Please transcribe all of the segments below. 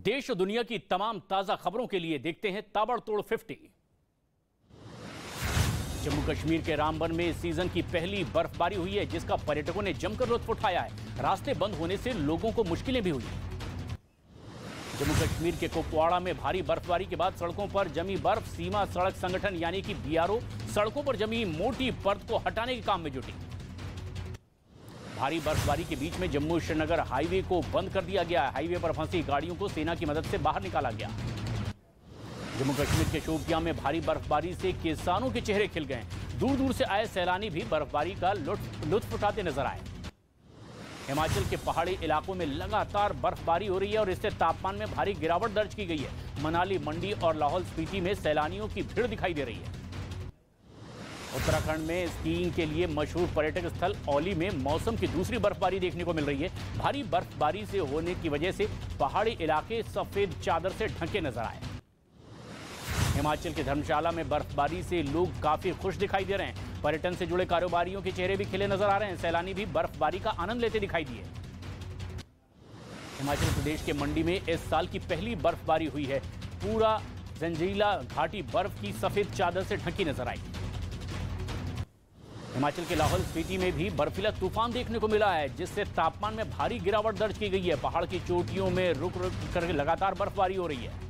देश और दुनिया की तमाम ताजा खबरों के लिए देखते हैं ताबड़तोड़ 50। जम्मू कश्मीर के रामबन में इस सीजन की पहली बर्फबारी हुई है, जिसका पर्यटकों ने जमकर लुत्फ उठाया है। रास्ते बंद होने से लोगों को मुश्किलें भी हुई। जम्मू कश्मीर के कुपवाड़ा में भारी बर्फबारी के बाद सड़कों पर जमी बर्फ सीमा सड़क संगठन यानी कि BRO सड़कों पर जमी मोटी परत को हटाने के काम में जुटी। भारी बर्फबारी के बीच में जम्मू श्रीनगर हाईवे को बंद कर दिया गया। हाईवे पर फंसी गाड़ियों को सेना की मदद से बाहर निकाला गया। जम्मू कश्मीर के शोपियां में भारी बर्फबारी से किसानों के चेहरे खिल गए। दूर दूर से आए सैलानी भी बर्फबारी का लुत्फ उठाते नजर आए। हिमाचल के पहाड़ी इलाकों में लगातार बर्फबारी हो रही है और इससे तापमान में भारी गिरावट दर्ज की गई है। मनाली, मंडी और लाहौल स्पीति में सैलानियों की भीड़ दिखाई दे रही है। उत्तराखंड में स्कीइंग के लिए मशहूर पर्यटक स्थल औली में मौसम की दूसरी बर्फबारी देखने को मिल रही है। भारी बर्फबारी से होने की वजह से पहाड़ी इलाके सफेद चादर से ढके नजर आए। हिमाचल के धर्मशाला में बर्फबारी से लोग काफी खुश दिखाई दे रहे हैं। पर्यटन से जुड़े कारोबारियों के चेहरे भी खिले नजर आ रहे हैं। सैलानी भी बर्फबारी का आनंद लेते दिखाई दिए। हिमाचल प्रदेश के मंडी में इस साल की पहली बर्फबारी हुई है। पूरा जंजीला घाटी बर्फ की सफेद चादर से ढकी नजर आई। हिमाचल के लाहौल स्पीति में भी बर्फीला तूफान देखने को मिला है, जिससे तापमान में भारी गिरावट दर्ज की गई है। पहाड़ की चोटियों में रुक रुक कर लगातार बर्फबारी हो रही है।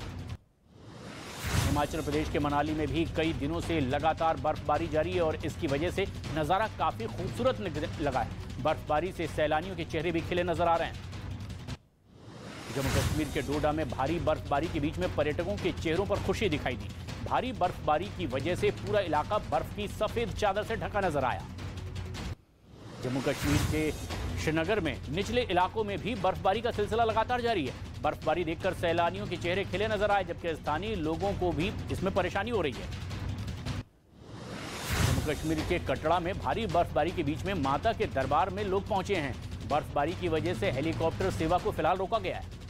हिमाचल प्रदेश के मनाली में भी कई दिनों से लगातार बर्फबारी जारी है और इसकी वजह से नज़ारा काफी खूबसूरत लगा है। बर्फबारी से सैलानियों के चेहरे भी खिले नजर आ रहे हैं। जम्मू कश्मीर के डोडा में भारी बर्फबारी के बीच में पर्यटकों के चेहरों पर खुशी दिखाई दी। भारी बर्फबारी की वजह से पूरा इलाका बर्फ की सफेद चादर से ढका नजर आया। जम्मू कश्मीर के श्रीनगर में निचले इलाकों में भी बर्फबारी का सिलसिला लगातार जारी है। बर्फबारी देखकर सैलानियों के चेहरे खिले नजर आए, जबकि स्थानीय लोगों को भी इसमें परेशानी हो रही है। जम्मू कश्मीर के कटड़ा में भारी बर्फबारी के बीच में माता के दरबार में लोग पहुंचे हैं। बर्फबारी की वजह से हेलीकॉप्टर सेवा को फिलहाल रोका गया है।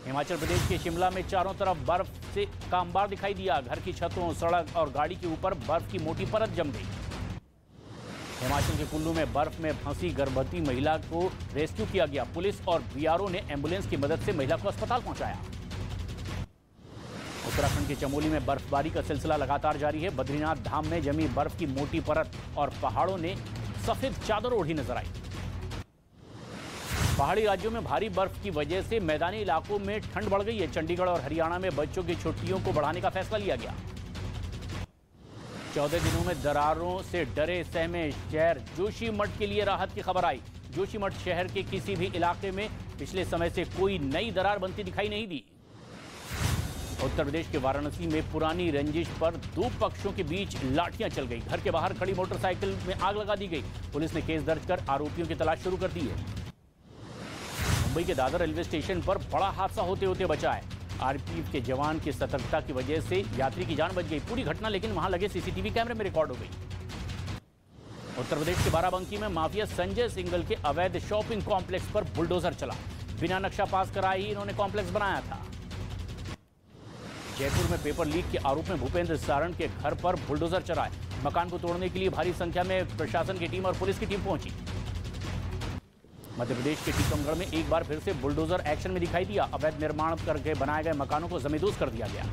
हिमाचल प्रदेश के शिमला में चारों तरफ बर्फ से का अंबार दिखाई दिया। घर की छतों, सड़क और गाड़ी के ऊपर बर्फ की मोटी परत जम गई। हिमाचल के कुल्लू में बर्फ में फंसी गर्भवती महिला को रेस्क्यू किया गया। पुलिस और BRO ने एम्बुलेंस की मदद से महिला को अस्पताल पहुंचाया। उत्तराखंड के चमोली में बर्फबारी का सिलसिला लगातार जारी है। बद्रीनाथ धाम में जमी बर्फ की मोटी परत और पहाड़ों ने सफेद चादर ओढ़ी नजर आई। पहाड़ी राज्यों में भारी बर्फ की वजह से मैदानी इलाकों में ठंड बढ़ गई है। चंडीगढ़ और हरियाणा में बच्चों की छुट्टियों को बढ़ाने का फैसला लिया गया। 14 दिनों में दरारों से डरे सहमे शहर जोशीमठ के लिए राहत की खबर आई। जोशीमठ शहर के किसी भी इलाके में पिछले समय से कोई नई दरार बनती दिखाई नहीं दी। उत्तर प्रदेश के वाराणसी में पुरानी रंजिश पर दो पक्षों के बीच लाठियां चल गई। घर के बाहर खड़ी मोटरसाइकिल में आग लगा दी गई। पुलिस ने केस दर्ज कर आरोपियों की तलाश शुरू कर दी है। मुंबई के दादर रेलवे स्टेशन पर बड़ा हादसा होते होते बचा है। RPF के जवान की सतर्कता की वजह से यात्री की जान बच गई। पूरी घटना लेकिन वहां लगे CCTV कैमरे में रिकॉर्ड हो गई। उत्तर प्रदेश के बाराबंकी में माफिया संजय सिंघल के अवैध शॉपिंग कॉम्प्लेक्स पर बुलडोजर चला। बिना नक्शा पास कराए ही इन्होंने कॉम्प्लेक्स बनाया था। जयपुर में पेपर लीक के आरोप में भूपेंद्र सारण के घर पर बुलडोजर चला है। मकान को तोड़ने के लिए भारी संख्या में प्रशासन की टीम और पुलिस की टीम पहुंची। मध्य प्रदेश के टीकमगढ़ में एक बार फिर से बुलडोजर एक्शन में दिखाई दिया। अवैध निर्माण करके बनाए गए मकानों को जमींदोज कर दिया गया।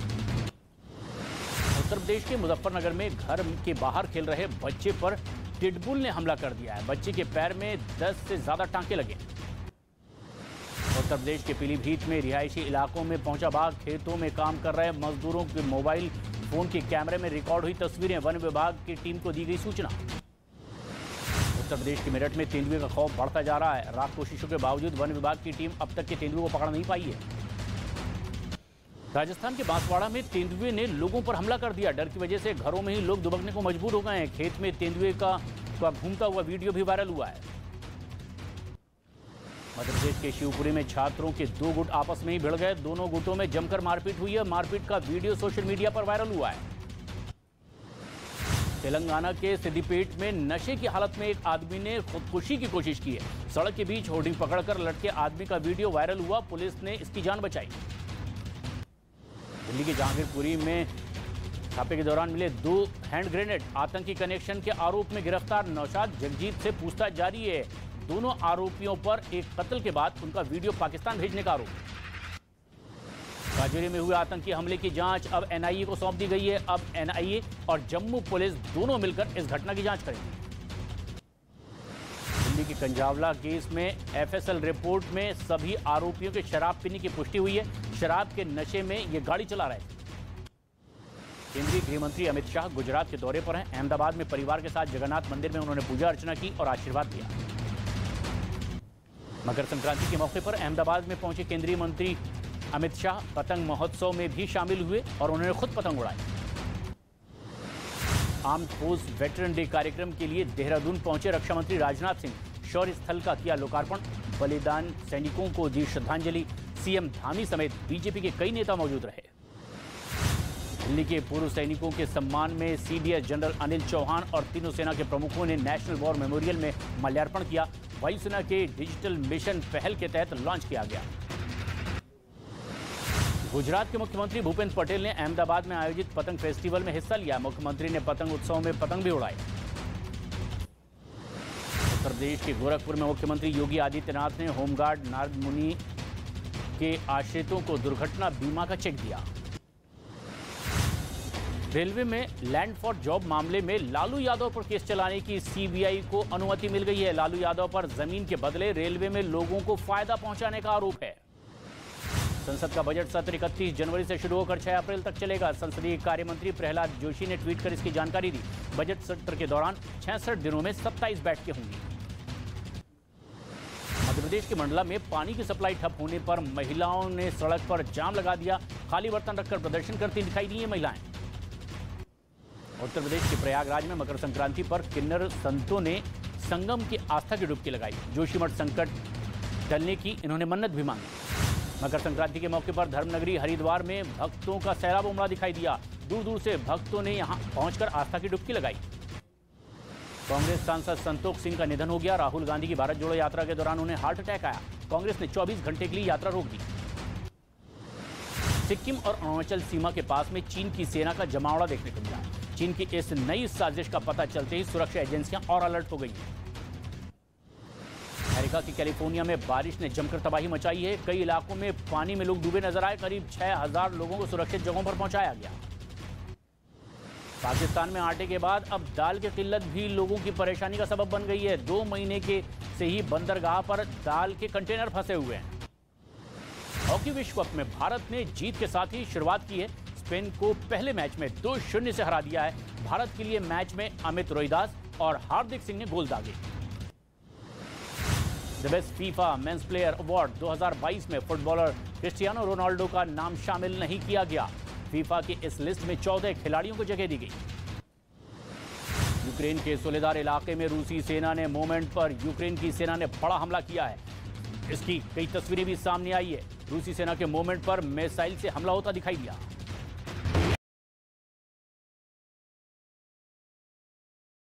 उत्तर प्रदेश के मुजफ्फरनगर में घर के बाहर खेल रहे बच्चे पर पिटबुल ने हमला कर दिया है। बच्चे के पैर में 10 से ज्यादा टांके लगे। उत्तर प्रदेश के पीलीभीत में रिहायशी इलाकों में पहुंचा बाघ। खेतों में काम कर रहे मजदूरों के मोबाइल फोन के कैमरे में रिकॉर्ड हुई तस्वीरें। वन विभाग की टीम को दी गई सूचना। उत्तर प्रदेश के मेरठ में तेंदुए का खौफ बढ़ता जा रहा है। रात कोशिशों के बावजूद वन विभाग की टीम अब तक के तेंदुए को पकड़ नहीं पाई है। राजस्थान के बांसवाड़ा में तेंदुए ने लोगों पर हमला कर दिया। डर की वजह से घरों में ही लोग दुबकने को मजबूर हो गए हैं। खेत में तेंदुए का घूमता हुआ वीडियो भी वायरल हुआ है। मध्य प्रदेश के शिवपुरी में छात्रों के दो गुट आपस में ही भिड़ गए। दोनों गुटों में जमकर मारपीट हुई है। मारपीट का वीडियो सोशल मीडिया पर वायरल हुआ है। तेलंगाना के सिद्दीपेट में नशे की हालत में एक आदमी ने खुदकुशी की कोशिश की है। सड़क के बीच होर्डिंग पकड़कर लटके आदमी का वीडियो वायरल हुआ। पुलिस ने इसकी जान बचाई। दिल्ली के जहांगीरपुरी में छापे के दौरान मिले 2 हैंड ग्रेनेड। आतंकी कनेक्शन के आरोप में गिरफ्तार नौशाद जगजीत से पूछताछ जारी है। दोनों आरोपियों पर एक कत्ल के बाद उनका वीडियो पाकिस्तान भेजने का आरोप। राजौरी में हुए आतंकी हमले की जांच अब एनआईए को सौंप दी गई है। अब एनआईए और जम्मू पुलिस दोनों मिलकर इस घटना की जांच करेंगे। दिल्ली के कंजावला केस में एफएसएल रिपोर्ट में सभी आरोपियों के शराब पीने की पुष्टि हुई है। शराब के नशे में ये गाड़ी चला रहे थे। केंद्रीय गृह मंत्री अमित शाह गुजरात के दौरे पर हैं। अहमदाबाद में परिवार के साथ जगन्नाथ मंदिर में उन्होंने पूजा अर्चना की और आशीर्वाद दिया। मकर संक्रांति के मौके पर अहमदाबाद में पहुंचे केंद्रीय मंत्री अमित शाह पतंग महोत्सव में भी शामिल हुए और उन्होंने खुद पतंग उड़ाई। आर्म्ड फोर्स वेटरन डे कार्यक्रम के लिए देहरादून पहुंचे रक्षा मंत्री राजनाथ सिंह। शौर्य स्थल का किया लोकार्पण। बलिदान सैनिकों को दी श्रद्धांजलि। सीएम धामी समेत बीजेपी के कई नेता मौजूद रहे। दिल्ली के पूर्व सैनिकों के सम्मान में सीडीएस जनरल अनिल चौहान और तीनों सेना के प्रमुखों ने नेशनल वॉर मेमोरियल में माल्यार्पण किया। वायुसेना के डिजिटल मिशन पहल के तहत लॉन्च किया गया। गुजरात के मुख्यमंत्री भूपेंद्र पटेल ने अहमदाबाद में आयोजित पतंग फेस्टिवल में हिस्सा लिया। मुख्यमंत्री ने पतंग उत्सव में पतंग भी उड़ाई। उत्तर प्रदेश के गोरखपुर में मुख्यमंत्री योगी आदित्यनाथ ने होमगार्ड नारद मुनि के आश्रितों को दुर्घटना बीमा का चेक दिया। रेलवे में लैंड फॉर जॉब मामले में लालू यादव पर केस चलाने की सीबीआई को अनुमति मिल गई है। लालू यादव पर जमीन के बदले रेलवे में लोगों को फायदा पहुंचाने का आरोप है। संसद का बजट सत्र 31 जनवरी से शुरू होकर 6 अप्रैल तक चलेगा। संसदीय कार्य मंत्री प्रहलाद जोशी ने ट्वीट कर इसकी जानकारी दी। बजट सत्र के दौरान 66 दिनों में 27 बैठकें होंगी। मध्य प्रदेश के मंडला में पानी की सप्लाई ठप होने पर महिलाओं ने सड़क पर जाम लगा दिया। खाली बर्तन रखकर प्रदर्शन करती दिखाई दी है महिलाएं। उत्तर प्रदेश के प्रयागराज में मकर संक्रांति पर किन्नर संतों ने संगम की आस्था की डुबकी लगाई। जोशीमठ संकट टलने की इन्होंने मन्नत भी मांगी। मकर संक्रांति के मौके पर धर्मनगरी हरिद्वार में भक्तों का सैलाब उमड़ा दिखाई दिया। दूर दूर से भक्तों ने यहां पहुंचकर आस्था की डुबकी लगाई। कांग्रेस सांसद संतोष सिंह का निधन हो गया। राहुल गांधी की भारत जोड़ो यात्रा के दौरान उन्हें हार्ट अटैक आया। कांग्रेस ने 24 घंटे के लिए यात्रा रोक दी। सिक्किम और अरुणाचल सीमा के पास में चीन की सेना का जमावड़ा देखने को मिला। चीन की इस नई साजिश का पता चलते ही सुरक्षा एजेंसियां और अलर्ट हो गई हैं। अमेरिका की कैलिफोर्निया में बारिश ने जमकर तबाही मचाई है। कई इलाकों में पानी में लोग डूबे नजर आए। करीब 6000 लोगों को सुरक्षित जगहों पर पहुंचाया गया। पाकिस्तान में आटे के बाद अब दाल की किल्लत भी लोगों की परेशानी का सबब बन गई है। 2 महीने से ही बंदरगाह पर दाल के कंटेनर फंसे हुए हैं। हॉकी विश्व कप में भारत ने जीत के साथ ही शुरुआत की है। स्पेन को पहले मैच में 2-0 से हरा दिया है। भारत के लिए मैच में अमित रोहिदास और हार्दिक सिंह ने गोल दागे। The best FIFA men's player award 2022 में फुटबॉलर क्रिस्टियानो रोनाल्डो का नाम शामिल नहीं किया गया। फीफा की इस लिस्ट में 14 खिलाड़ियों को जगह दी गई। यूक्रेन के सोलेदार इलाके में रूसी सेना ने मोमेंट पर यूक्रेन की सेना ने बड़ा हमला किया है। इसकी कई तस्वीरें भी सामने आई है। रूसी सेना के मोमेंट पर मिसाइल से हमला होता दिखाई दिया।